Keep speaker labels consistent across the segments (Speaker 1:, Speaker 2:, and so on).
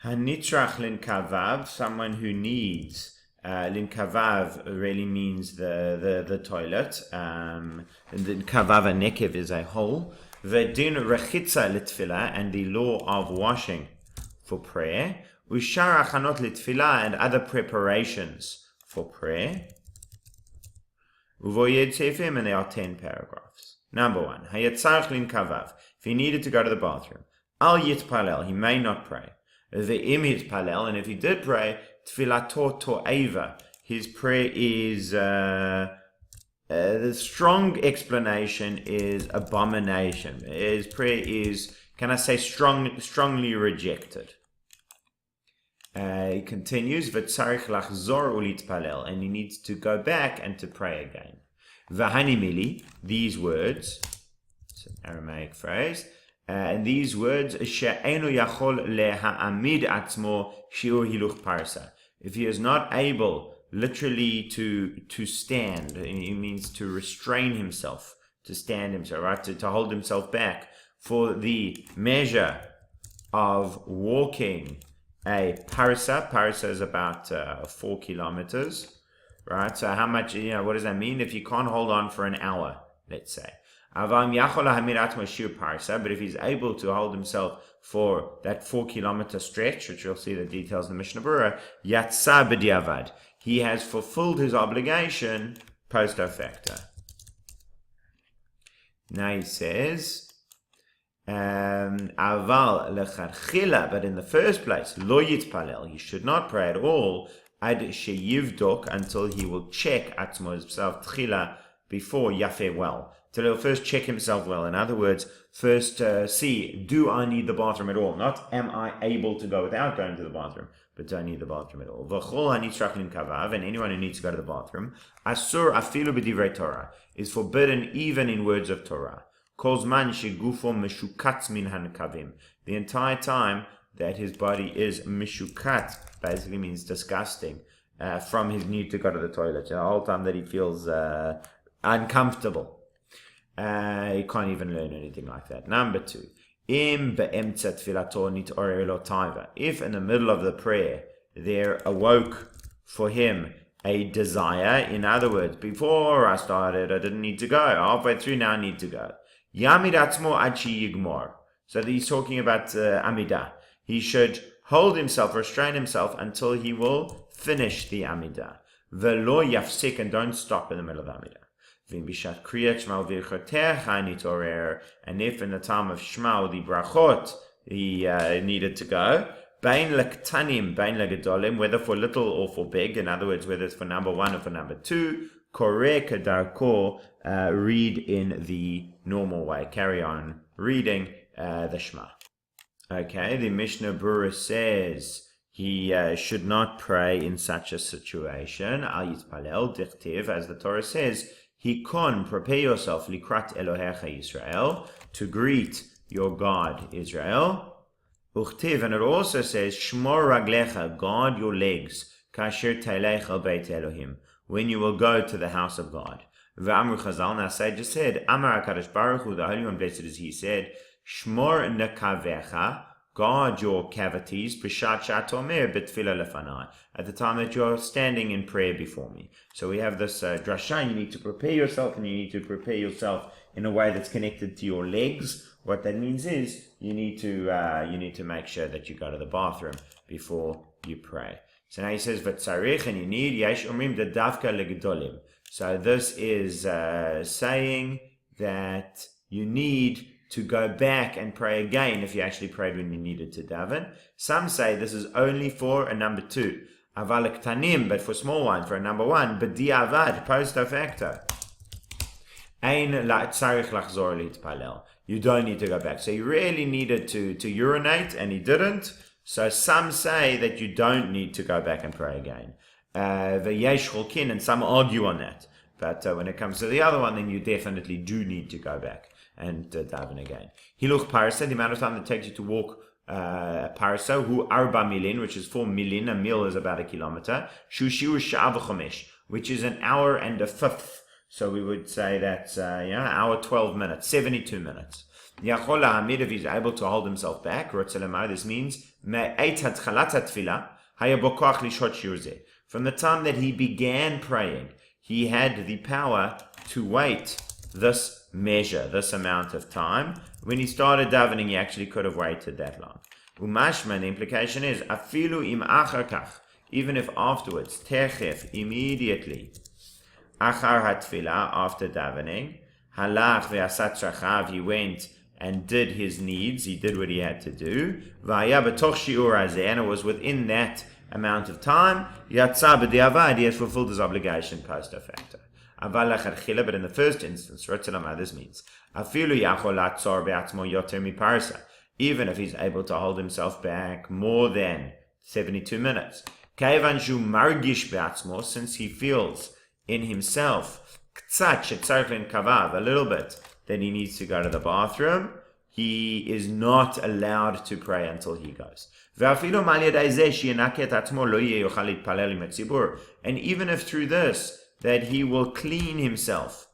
Speaker 1: Hanitrach lin kavav, someone who needs. Lin kavav really means the toilet. And lin kavav a nekev is a hole. V'din rechitza litfila, and the law of washing for prayer. Ushar achanot litfila, and other preparations for prayer. Uvoyed sefim, and there are 10 paragraphs. Number 1, hayatzarch lin kavav, if he needed to go to the bathroom. Al yitpalel, he may not pray. Ve'im yitpalel, and if he did pray, tfilato to'eva, his prayer is, the strong explanation is abomination. His prayer is, can I say, strongly rejected. He continues, v'tzarich lachzor ulitpalel, and he needs to go back and to pray again. V'hanimili, these words, it's an Aramaic phrase, and these words, she'enu yachol leha'amid atzmo shiur hiluch parsa. If he is not able, literally, to stand, it means to restrain himself, to stand himself, right, to hold himself back for the measure of walking a parsa is about 4 kilometers, right? So how much, what does that mean? If you can't hold on for an hour, let's say. But if he's able to hold himself for that 4 kilometer stretch, which you'll see the details in the Mishna Brura, yatsa b'diavad, he has fulfilled his obligation post facto. Now he says, aval lecharchila, but in the first place, lo yitpalel, he should not pray at all, ad sheyivdok, until he will check atzmo himself tchila, before yafeh well, till he'll first check himself well. In other words, first see, do I need the bathroom at all? Not am I able to go without going to the bathroom, but do I need the bathroom at all? V'chol hanitzrach lin kavav, and anyone who needs to go to the bathroom, asur afilu b'divrei Torah, is forbidden even in words of Torah. Kozman shegufo meshukatz min hankavim, the entire time that his body is mishukat, basically means disgusting, from his need to go to the toilet. The whole time that he feels uncomfortable. He can't even learn anything like that. Number 2, if in the middle of the prayer there awoke for him a desire, in other words, before I started I didn't need to go, halfway through now I need to go. So he's talking about Amidah. He should hold himself, restrain himself until he will finish the Amidah. Velo yafsik, and don't stop in the middle of the Amidah. And if in the time of Shema, the brachot, he needed to go, bain lektanim, bain legedolim, whether for little or for big, in other words, whether it's for number 1 or for number 2, koreh kedarko, read in the normal way, carry on reading the Shema. Okay, the Mishnah Brura says he should not pray in such a situation. Al yitpalel dichtiv, as the Torah says, Hikon, prepare yourself, likrat Elohecha Yisrael, to greet your God Israel. Uchtiv, and it also says, Shmor raglecha, guard your legs, kasher teilech al beit Elohim, when you will go to the house of God. V'amru Chazal, now Sage said, Amar HaKadosh Baruch Hu, the Holy One, blessed is He, said, Shmor nekavecha, guard your cavities, b'shat shatomer b'tfila lefanai, at the time that you're standing in prayer before me. So we have this drasha, you need to prepare yourself, and you need to prepare yourself in a way that's connected to your legs. What that means is you need to make sure that you go to the bathroom before you pray. So now he says v'tzarich, and you need yesh omrim dadavka legedolim. So this is saying that you need to go back and pray again if you actually prayed when you needed to daven. Some say this is only for a number 2. Aval ktanim, but for small one, for a number 1. B'diavad, post facto. Ein tzarich lachzor litpalel. You don't need to go back. So he really needed to urinate, and he didn't. So some say that you don't need to go back and pray again. V'yesh cholkin, and some argue on that. But when it comes to the other one, then you definitely do need to go back and daven again. Hiluch parsa, the amount of time that takes you to walk parsa, hu arba milin, which is 4 milin, a mil is about 1 kilometer, shushiu sha'a v'chomesh, which is 1 hour and a fifth. So we would say that's hour 12 minutes, 72 minutes. Yachol lahamid, if he's able to hold himself back. This means from the time that he began praying, he had the power to wait this measure, this amount of time. When he started davening, he actually could have waited that long. Umashma, the implication is, afilu im achar, even if afterwards, techef, immediately, achar hatfilah, after davening, halach ve'asat shachav, he went and did his needs, he did what he had to do, v'haya b'toch shiur hazeh, and it was within that amount of time, yatsa b'diavad, he has fulfilled his obligation post facto. Aval lechadchila, but in the first instance, this means, afilu yachol atzor be'atzmo yoter miparsa, even if he's able to hold himself back more than 72 minutes. Kaivan shu margish be'atzmo, since he feels in himself, k'tzat shetzarech kavav, a little bit, that he needs to go to the bathroom, he is not allowed to pray until he goes. And even if through this, that he will clean himself,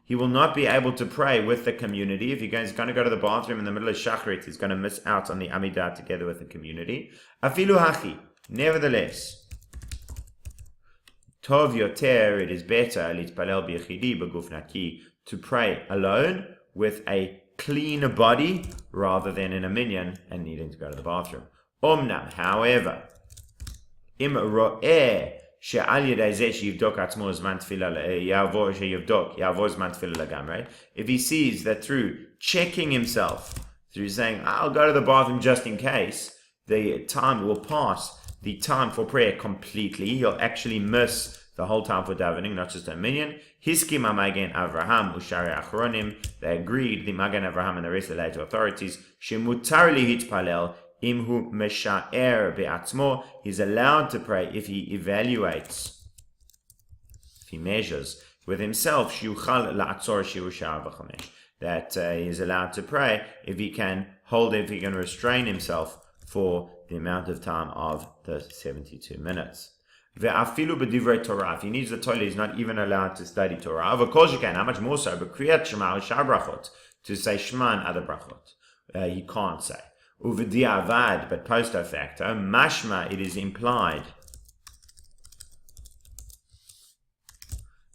Speaker 1: he will not be able to pray with the community. If he's going to go to the bathroom in the middle of Shachrit, he's going to miss out on the Amidah together with the community. Afilu hachi, nevertheless, Tov yoter, it is better, litpalel b'yechidi b'guf naki, to pray alone with a clean body rather than in a minyan and needing to go to the bathroom. Omnam, however, im ro'eh she'al yedei zeh sheyivdok atzmo zman tefillah yavor zman tefillah lagamrei, if he sees that through checking himself, through saying, I'll go to the bathroom just in case, the time will pass, the time for prayer completely, he'll actually miss the whole time for davening, not just a minyan. Hiskim Magen Avraham Ushari Achronim, they agreed, the Magen Avraham and the rest of the later authorities, Shemutar li hitpalel imhu mesha'er be'atzmo, he's allowed to pray if he evaluates, if he measures with himself, shiuchal la'atzor shiur sha'ar v'chamesh, that he is allowed to pray if he can restrain himself for the amount of time of the 72 minutes. Ve'afilu b'divrei Torah, if he needs the toilet, he's not even allowed to study Torah. V'kol shekan, how much more so, but kriyat shema u'shar brachot, to say shema and other brachot, he can't say. U'v'di'avad, but post facto, mashma, it is implied,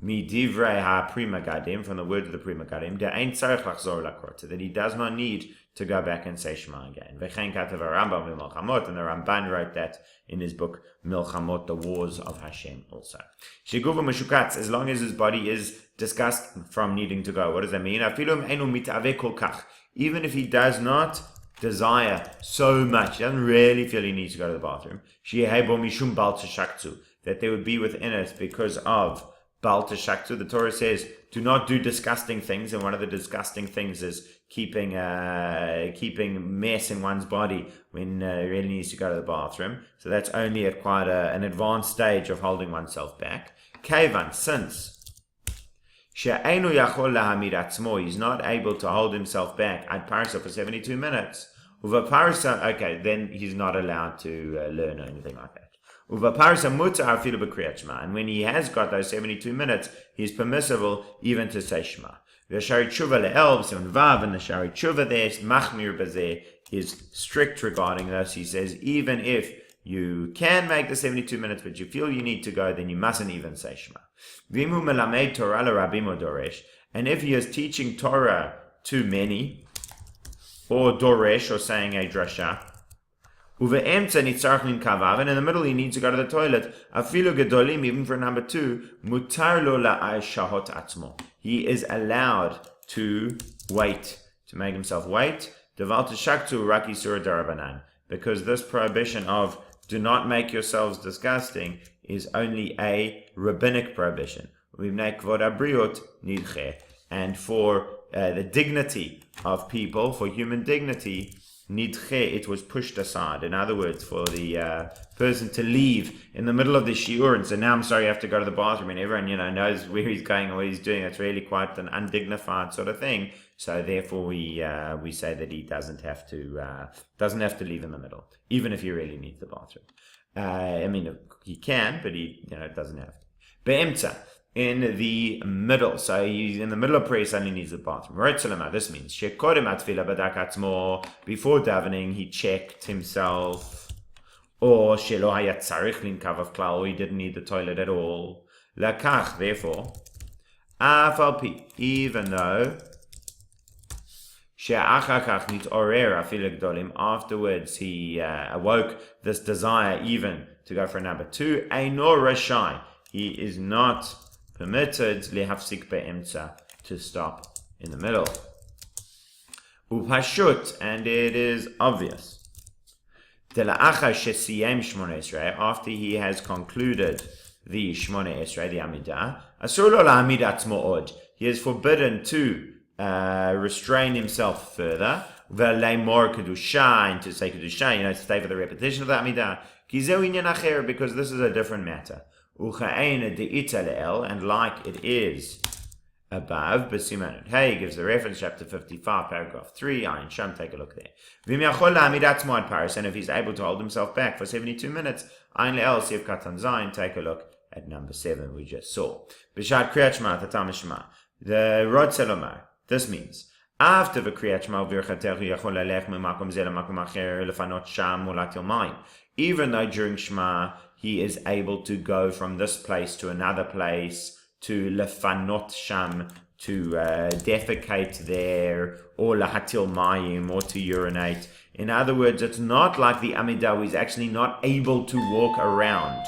Speaker 1: mi divrei ha-pri magadim, from the word of the pri magadim, de'ein tzarech lachzor lakrot, that he does not need to go back and say Shema again. V'chein katav Rambam Milchamot, and the Ramban wrote that in his book Milchamot, the Wars of Hashem also. Shiguva Meshukatz, as long as his body is disgusted from needing to go. What does that mean? Afilum enu mitaveh kol kach, even if he does not desire so much, he doesn't really feel he needs to go to the bathroom, sheyehebo mishum bal teshaktu, that they would be within it because of bal teshaktu. The Torah says, do not do disgusting things, and one of the disgusting things is keeping mess in one's body when he really needs to go to the bathroom. So that's only at quite an advanced stage of holding oneself back. Kevan, since she'einu yachol lahamid atzmo, he's not able to hold himself back at parsa for 72 minutes. Uva parsa, okay, then he's not allowed to learn or anything like that. Uva parsa mutar afilu b'kriyat shema, and when he has got those 72 minutes, he's permissible even to say Shema. The Shari Tshuva le'el, Simon Vav, and the Shari Tshuva there, Machmir Bazeh, is strict regarding this. He says, even if you can make the 72 minutes, but you feel you need to go, then you mustn't even say Shema. V'imhu melamed Torah l'rabim doresh, and if he is teaching Torah to many, or doresh, or saying a drasha, uve'emtza nitzarech kavav, and in the middle he needs to go to the toilet, afilu gedolim, even for number 2, mutar lo la'ay shahot atzmo, he is allowed to wait, to make himself wait, deval teshaktu raki surah darabanan, because this prohibition of do not make yourselves disgusting is only a rabbinic prohibition. And for the dignity of people, for human dignity, nidche, it was pushed aside. In other words, for the person to leave in the middle of the shiur and say, now I'm sorry, I have to go to the bathroom, and everyone knows where he's going and what he's doing. It's really quite an undignified sort of thing. So therefore, we say that he doesn't have to leave in the middle, even if he really needs the bathroom. He can, but he doesn't have to. Be'emtza, in the middle. So he's in the middle of prayer, suddenly needs the bathroom. This means before davening, he checked himself, or he didn't need the toilet at all. Lakach, therefore, even though afterwards he awoke this desire even to go for number 2, he is not permitted to stop in the middle. And it is obvious. After he has concluded the Shmona Esrei, the Amidah, he is forbidden to restrain himself further, and to say Kedusha, to stay for the repetition of the Amidah, because this is a different matter. And like it is above, he gives the reference, chapter 55, paragraph 3, Ayin Sham, take a look there. And if he's able to hold himself back for 72 minutes, Ayin Le'el, Siv Katan Zayin, take a look at number 7 we just saw. B'shat Kriyat Shema, Tatam Shema. The Rod Selomar, this means, after the Kriyat Shema, even though during Shema, he is able to go from this place to another place, to lefanot sham, to defecate there, or lahatil mayim, or to urinate. In other words, it's not like the Amidah who is actually not able to walk around.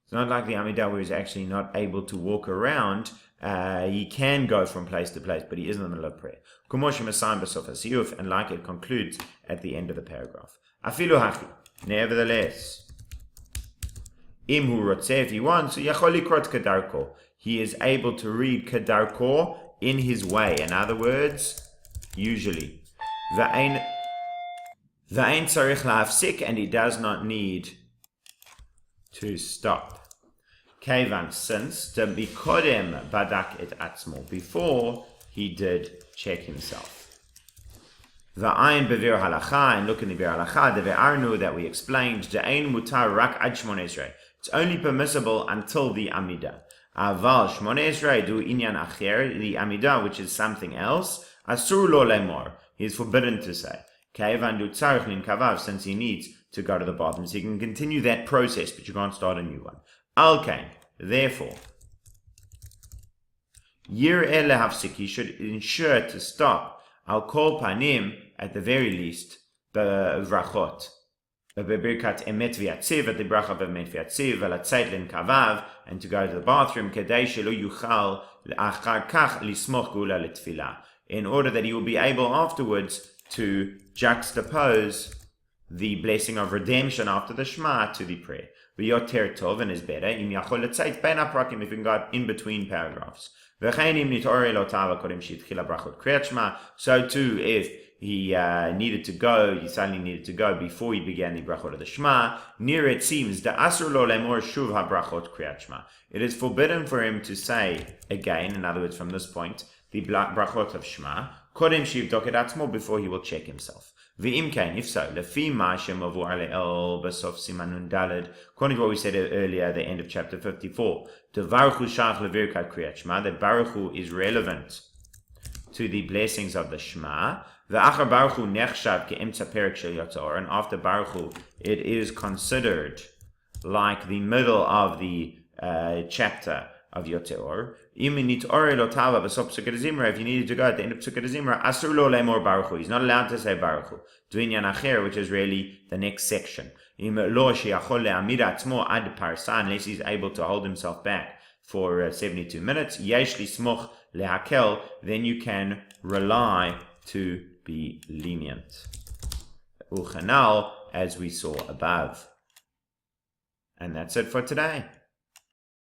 Speaker 1: It's not like the Amidah who is actually not able to walk around. He can go from place to place, but he is in the middle of prayer. And like it concludes at the end of the paragraph. Afilu hachi, nevertheless, if he wants, he is able to read kedarko in his way. In other words, usually. And he does not need to stop. Kevan, since bikodem badak et atzmo, before he did check himself. V'ayin bevir halacha, and look in the bir halacha, the ve'arnu that we explained, de'ein mutar rak ad shmon esrei. It's only permissible until the Amidah. Aval shmon esrei du inyan acher, the Amidah, which is something else, asur lo lemor, he is forbidden to say. Kevan du tzarich lin kavav, since he needs to go to the bathroom. So you can continue that process, but you can't start a new one. Al kain, therefore, yir lehafsik, he should ensure to stop. Al kol panim, at the very least, bevrachot. Bebirkat emet v'yatziv, at the bracha of emet v'yatziv, v'latzeit lin kavav, and to go to the bathroom, kedei shelo yuchal achar kach lismoch gula letfilah, in order that he will be able afterwards to juxtapose the blessing of redemption after the Shema to the prayer. V'yoter tov, and is better, im yachol letzeit ben aprakim, if you can go in between paragraphs. So too, if he needed to go, he suddenly needed to go before he began the brachot of the Shema, near it seems, it is forbidden for him to say again, in other words, from this point, the brachot of Shema, before he will check himself. If so, according to what we said earlier at the end of chapter 54, that Baruch Hu is relevant to the blessings of the Shema, and after Baruch Hu, it is considered like the middle of the chapter of Yoteor. If you needed to go at the end of Psukkah Zimra, Asur lo lemor Baruch Hu. He's not allowed to say Baruch Hu. Duinyan acher, which is really the next section. Unless he's able to hold himself back for 72 minutes, yesh lismoch lehakel, then you can rely to be lenient. Uchanal, as we saw above. And that's it for today.